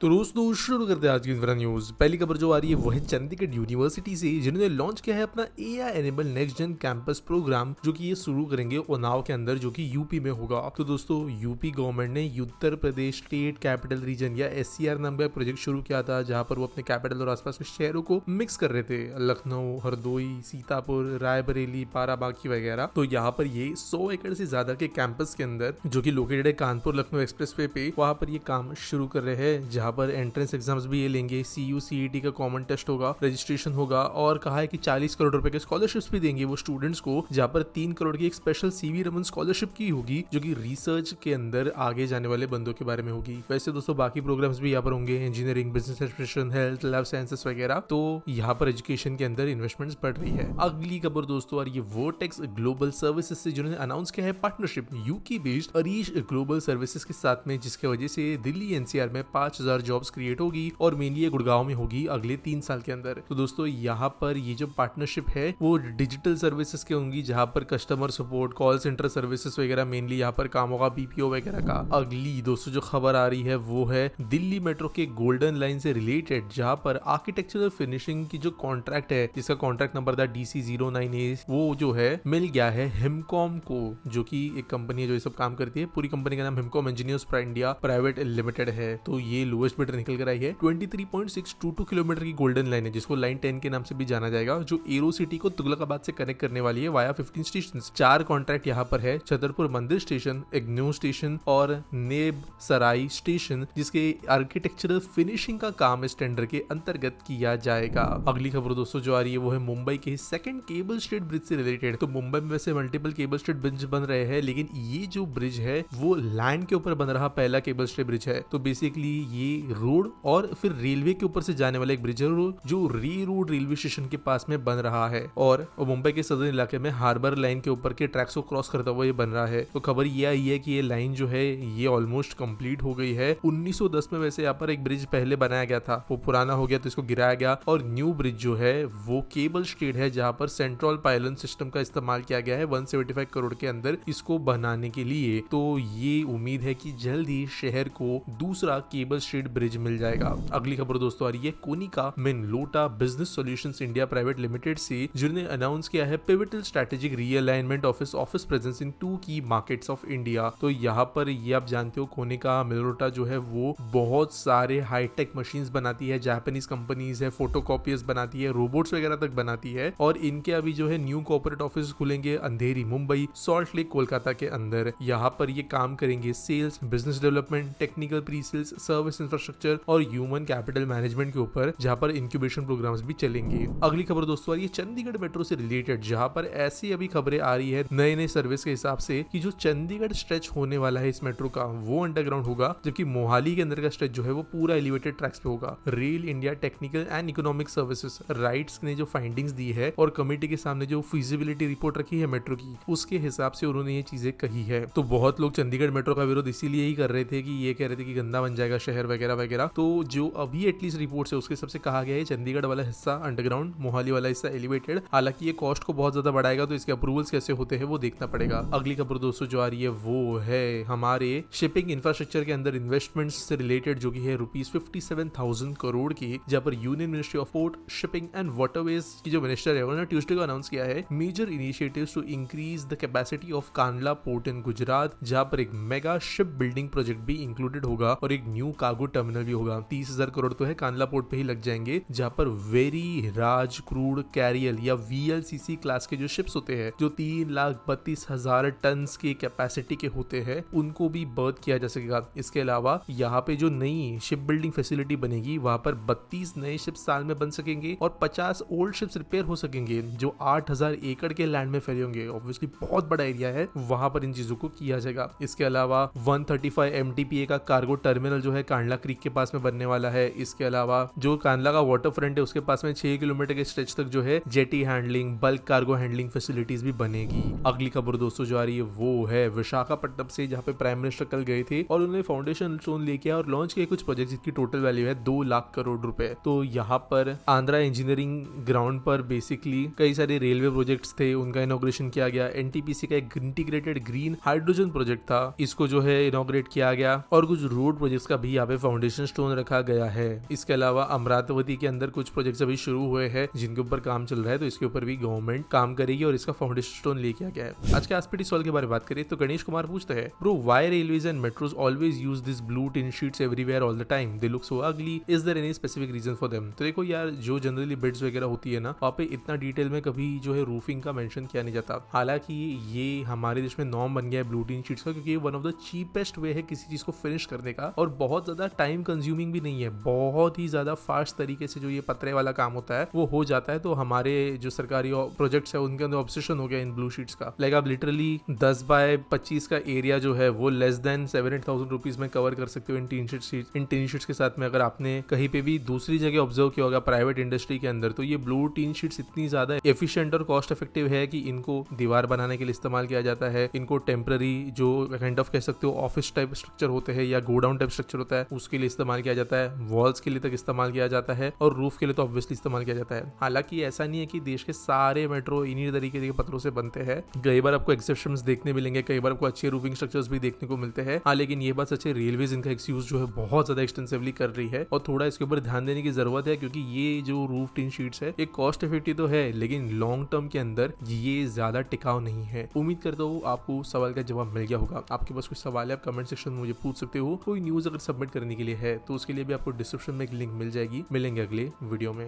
तो दोस्तों शुरू करते हैं आज की इंफ्रा न्यूज। पहली खबर जो आ रही है वो है चंडीगढ़ यूनिवर्सिटी से, जिन्होंने लॉन्च किया है अपना AI enable next gen campus programme, जो कि ये शुरू करेंगे उन्नाव के अंदर, जो कि यूपी में होगा। तो दोस्तों यूपी गवर्नमेंट ने Uttar Pradesh state capital region या एससीआर नाम का प्रोजेक्ट शुरू किया था, जहां पर वो अपने कैपिटल और आसपास के शहरों को मिक्स कर रहे थे, लखनऊ, हरदोई, सीतापुर, रायबरेली, बाराबांकी वगैरह। तो यहाँ पर ये 100 एकड़ से ज्यादा के कैंपस के अंदर, जो कि लोकेटेड है कानपुर लखनऊ एक्सप्रेसवे पे, वहां पर ये काम शुरू कर रहे हैं, जहां पर एंट्रेंस एग्जाम्स भी ये लेंगे, CU/CET का कॉमन टेस्ट होगा, रजिस्ट्रेशन होगा, और कहा है कि 40 करोड़ रुपए के स्कॉलरशिप्स भी देंगे वो स्टूडेंट्स को, जहां पर 3 करोड़ की एक स्पेशल CV रमन स्कॉलरशिप की होगी, जो कि रिसर्च के अंदर आगे जाने वाले बंदों के बारे में होगी। वैसे दोस्तों बाकी प्रोग्राम्स भी यहाँ पर होंगे, engineering, business administration, health, lab sciences वगैरह। तो यहाँ पर एजुकेशन के अंदर इन्वेस्टमेंट्स बढ़ रही है। अगली खबर दोस्तों और ये वर्टेक्स ग्लोबल सर्विसेज से, जिन्होंने अनाउंस किया है partnership UK based Arish global services के साथ में, जिसके वजह से दिल्ली NCR में 5000 जॉब्स क्रिएट होगी और मेनली ये गुड़गांव में होगी अगले 3 साल के अंदर। तो दोस्तों यहाँ पर ये जो पार्टनरशिप है वो डिजिटल सर्विसेज के होंगी, जहाँ पर customer support, call centre services वगैरह मेनली यहाँ पर काम होगा, BPO वगैरह का। अगली दोस्तों जो खबर आ रही है वो है दिल्ली मेट्रो के गोल्डन लाइन से रिलेटेड, जहाँ पर आर्किटेक्चरल फिनिशिंग की जो कॉन्ट्रैक्ट है, जिसका कॉन्ट्रैक्ट नंबर था DC09A, वो जो है मिल गया है हिमकॉम को, जो कि एक कंपनी है जो ये सब काम करती है। पूरी कंपनी का नाम Himcom engineers India private limited है। तो ये लोएस्ट बिडर निकल कर आई है। 23.622 किलोमीटर की गोल्डन लाइन है, जिसको लाइन 10 के नाम से भी जाना जाएगा, जो एरो सिटी को तुगलकाबाद से कनेक्ट करने वाली है वाया 15 स्टेशन। 4 कॉन्ट्रैक्ट यहाँ पर है, छतरपुर मंदिर स्टेशन, इग्नू स्टेशन और नेब सराई स्टेशन, जिसके आर्किटेक्चरल फिनिशिंग का काम इस टेंडर के अंतर्गत किया जाएगा। अगली खबर दोस्तों जो आ रही है वो है मुंबई के सेकंड केबल स्ट्रेट ब्रिज से रिलेटेड। तो मुंबई में वैसे मल्टीपल केबल स्ट्रेट ब्रिज बन रहे हैं, लेकिन ये जो ब्रिज है वो लैंड के ऊपर बन रहा पहला केबल स्ट्रेट ब्रिज है। तो बेसिकली ये रोड और फिर रेलवे के ऊपर से जाने वाला एक ब्रिज है, जो री रोड रेलवे स्टेशन के पास में बन रहा है, और मुंबई के सदर्न इलाके में हार्बर लाइन के ऊपर के ट्रैक्स को क्रॉस करता हुआ ये बन रहा है। तो खबर ये आई है कि ये लाइन जो है ये ऑलमोस्ट कंप्लीट हो गई है। 1910 में वैसे यहाँ पर एक ब्रिज पहले बनाया गया था, वो पुराना हो गया तो इसको गिराया गया, और न्यू ब्रिज जो है वो केबल स्ट्रेट है, जहाँ पर सेंट्रल पाइलन सिस्टम का इस्तेमाल किया गया है 175 करोड़ के अंदर इसको बनाने के लिए। तो ये उम्मीद है कि जल्द ही शहर को दूसरा केबल स्ट्रेट ब्रिज मिल जाएगा। अगली खबर दोस्तों आ रही है Konica Minolta business solutions India private limited से, जिन्होंने अनाउंस किया है pivotal strategic realignment of its office presence in 2 की मार्केट्स ऑफ इंडिया। तो यहाँ पर ये आप जानते हो कोनिका मिनलोटा जो है वो बहुत सारे हाईटेक मशीन्स बनाती है, जापानीज कंपनीज है, फोटोकॉपियर्स बनाती है, रोबोट्स वगैरह तक बनाती है, और इनके अभी जो है न्यू कॉर्पोरेट ऑफिस खुलेंगे अंधेरी मुंबई, सॉल्ट लेक कोलकाता के अंदर। यहाँ पर ये काम करेंगे sales, business development, technical pre sales, service infrastructure और ह्यूमन कैपिटल मैनेजमेंट के ऊपर, जहाँ पर इंक्यूबेशन प्रोग्राम्स भी चलेंगे। अगली खबर दोस्तों ये चंडीगढ़ मेट्रो से रिलेटेड, जहाँ पर ऐसी अभी खबरें आ रही है नए नए सर्विस के हिसाब से कि जो चंडीगढ़ स्ट्रेच होने वाला है इस मेट्रो का वो अंडरग्राउंड होगा, जबकि मोहाली के अंदर का स्ट्रेच जो है वो पूरा एलिवेटेड ट्रैक्स पे होगा। Rail India technical and economic services rights ने जो फाइंडिंग्स दी है और कमेटी के सामने जो फिजिबिलिटी रिपोर्ट रखी है मेट्रो की, उसके हिसाब से उन्होंने ये चीजें कही है। तो बहुत लोग चंडीगढ़ मेट्रो का विरोध इसीलिए ही कर रहे थे कि ये कह रहे थे कि गंदा बन जाएगा शहर वगैरह वगैरह। तो जो अभी एटलीस्ट रिपोर्ट है उसके सबसे कहा गया है चंडीगढ़ वाला हिस्सा अंडरग्राउंड, मोहाली वाला हिस्सा एलिवेटेड। हालांकि ये कॉस्ट को बहुत ज्यादा बढ़ाएगा, तो इसके अप्रूवल्स कैसे होते हैं वो देखना पड़ेगा। अगली खबर दोस्तों जो आ रही है वो है हमारे शिपिंग इंफ्रास्ट्रक्चर के अंदर इन्वेस्टमेंट्स से रिलेटेड, जो कि है ₹57,000 करोड़ की, जहाँ पर union ministry of port, shipping and waterways की जो मिनिस्टर है उन्होंने ट्यूसडे को अनाउंस किया है major initiatives to increase the capacity of Kandla port in Gujarat, जहाँ पर एक मेगा शिप बिल्डिंग प्रोजेक्ट भी इंक्लूडेड होगा और एक न्यू कार्गो टर्मिनल भी होगा। 30,000 करोड़ तो है कांडला पोर्ट पे ही लग जाएंगे, जहाँ पर वेरी राज क्रूड कैरियल या VLCC क्लास के जो शिप्स होते हैं, जो 3,32,000 टन की कैपेसिटी के होते हैं, उनको भी बर्थ किया जा सकेगा। इसके अलावा यहाँ पे जो नई शिप बिल्डिंग फैसिलिटी बनेगी, वहां पर 32 नए शिप्स साल में बन सकेंगे और 50 ओल्ड शिप्स रिपेयर हो सकेंगे, जो 8,000 एकड़ के लैंड में फैले होंगे। ऑब्वियसली बहुत बड़ा एरिया है, वहां पर इन चीजों को किया जाएगा। इसके अलावा 135 MTPA का कार्गो टर्मिनल जो है कांडला क्रीक के पास में बनने वाला है। इसके अलावा जो कांडला का वाटर फ्रंट है उसके पास में 6 किलोमीटर के स्ट्रेच तक जो है jetty handling, bulk cargo handling facilities भी बनेगी। अगली खबर दोस्तों जो आ रही है वो है विशाखापट्टनम से, जहाँ पे प्राइम मिनिस्टर कल गए थे और उन्होंने फाउंडेशन स्टोन लेके और लॉन्च किए कुछ प्रोजेक्ट जिसकी टोटल वैल्यू है 2 लाख करोड़ रुपए। तो यहाँ पर आंध्रा इंजीनियरिंग ग्राउंड पर बेसिकली कई सारे रेलवे प्रोजेक्ट्स थे, उनका इनॉग्रेशन किया गया। NTPC का एक इंटीग्रेटेड ग्रीन हाइड्रोजन प्रोजेक्ट था, इसको जो है इनॉग्रेट किया गया, और कुछ रोड प्रोजेक्ट्स का भी यहाँ पे फाउंडेशन स्टोन रखा गया है। इसके अलावा अमरावती के अंदर कुछ प्रोजेक्ट्स अभी शुरू हुए हैं जिनके ऊपर काम चल रहा है, तो इसके ऊपर भी गवर्नमेंट काम करेगी और इसका फाउंडेशन स्टोन लेके आ गया है। आज के एसपीटी सॉल्व के बारे में बात करें तो गणेश कुमार पूछते हैं, bro why railways and metros always use this blue tin sheets everywhere all the time, they look so ugly, is there any specific reason for them. तो देखो यार, जो जनरली बेड्स वगैरह होती है ना, वहाँ पे इतना डिटेल में कभी जो है रूफिंग का मेंशन किया नहीं जाता। हालांकि ये हमारे देश में नॉर्म बन गया है ब्लू टिन शीट्स का, क्योंकि ये one of the cheapest way है किसी चीज को फिनिश करने का, और बहुत ज्यादा टाइम कंज्यूमिंग भी नहीं है। बहुत ही ज्यादा फास्ट तरीके से जो ये पतरे वाला काम होता है वो हो जाता है। तो हमारे जो सरकारी प्रोजेक्ट्स है उनके अंदर ऑब्सेशन हो गया इन ब्लू शीट्स का। लाइक आप लिटरली 10 बाय 25 का एरिया जो है वो लेस देन 7-8,000 रुपीज में कवर कर सकते हो इन टीन शीट्स के साथ में। अगर आपने कहीं पे भी दूसरी जगह ऑब्जर्व किया होगा प्राइवेट इंडस्ट्री के अंदर, तो ये ब्लू टीन शीट्स इतनी ज्यादा एफिशिएंट और कॉस्ट इफेक्टिव है कि इनको दीवार बनाने के लिए इस्तेमाल किया जाता है। इनको टेम्पररी जो काइंड ऑफ कह सकते हो ऑफिस टाइप स्ट्रक्चर होते हैं या गोडाउन टाइप स्ट्रक्चर होता है उसके लिए इस्तेमाल किया जाता है। वॉल्स के लिए तक इस्तेमाल किया जाता है और रूफ के लिए तो ऑब्वियसली इस्तेमाल किया जाता है। हालांकि ऐसा नहीं है कि देश के सारे मेट्रो इन्हीं तरीके के पत्थरों से बनते हैं। कई बार आपको एक्सेप्शंस देखने मिलेंगे, कई बार आपको अच्छे रूफिंग स्ट्रक्चर्स भी देखने को मिलते हैं। हाँ, लेकिन ये बात सच्ची, रेलवेज इनका यूज जो है बहुत ज्यादा एक्सटेंसिवली कर रही है और थोड़ा इसके ऊपर ध्यान देने की जरूरत है, क्योंकि ये जो रूफ टिन शीट्स है एक कॉस्ट इफेक्टिव तो है, लेकिन लॉन्ग टर्म के अंदर ये ज्यादा टिकाऊ नहीं है। उम्मीद करता हूँ आपको सवाल का जवाब मिल गया होगा। आपके पास कोई सवाल है आप कमेंट सेक्शन में मुझे पूछ सकते हो। कोई न्यूज अगर सबमिट करने के लिए है तो उसके लिए भी आपको डिस्क्रिप्शन में एक लिंक मिल जाएगी। मिलेंगे अगले वीडियो में।